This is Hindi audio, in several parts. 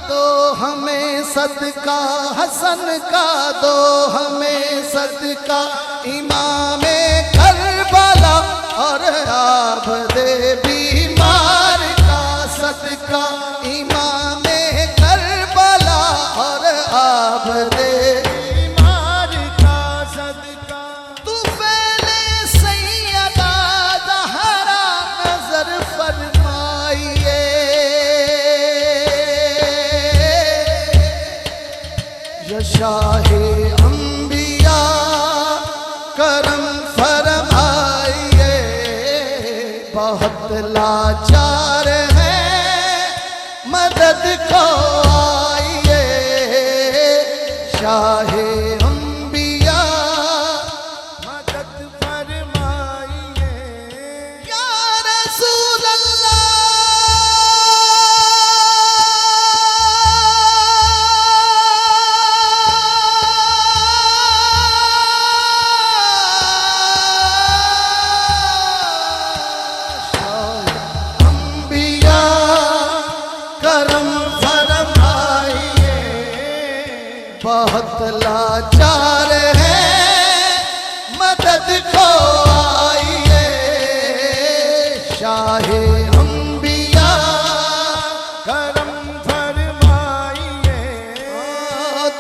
दो हमें सदका, हसन का दो हमें सदका, इमामे करबला और आबदे बीमार का सदका, इमामे करबला और आबदे बीमार का सदका। तूफ़ैले सैयदा ज़हरा नजर फरमाइए, शाहे अंबिया करम फरमाइए, बहुत लाचार है मदद को आइए, शाहे अंबिया मदद फरमाइए। या रसूल अल्लाह बहुत लाचार है मदद को आइए, शाहे अंबिया करम फरमाइए।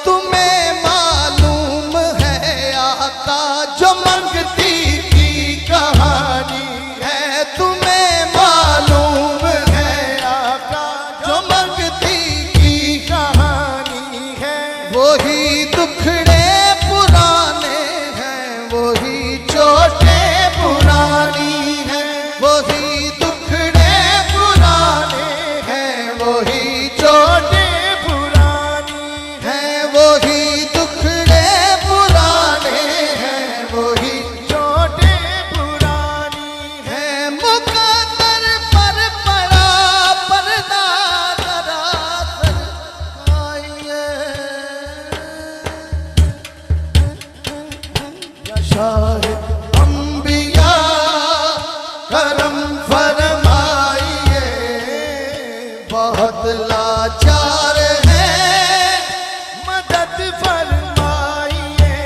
तुम्हें मालूम है आका जो मंगती की कहानी है, तुम्हें मालूम है आका जो मंगती की कहानी है, वही दुखड़े पुराने हैं, वही चोटें पुरानी हैं, वही दुखड़े पुराने हैं, वही चोटें पुरानी हैं, वही दुखड़े पुराने हैं, वही चोटें पुरानी हैं। मुकद्दर पर पड़ा पर्दा दराज़ आइए, शाहे अंबिया करम फरमाइए, बहुत लाचार है मदद फरमाइए।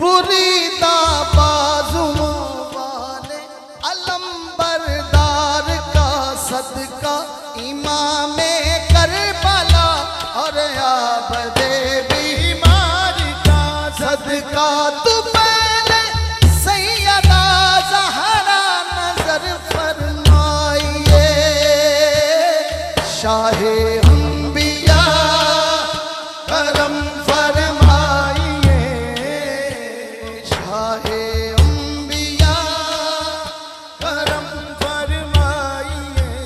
बुरीदा बाजुओं वाले अलंबरदार का सदका, इमामे करबला और आबदे बीमार का सदका। तूफ़ैले सैयदा ज़हरा नजर फरमाइए, शाहे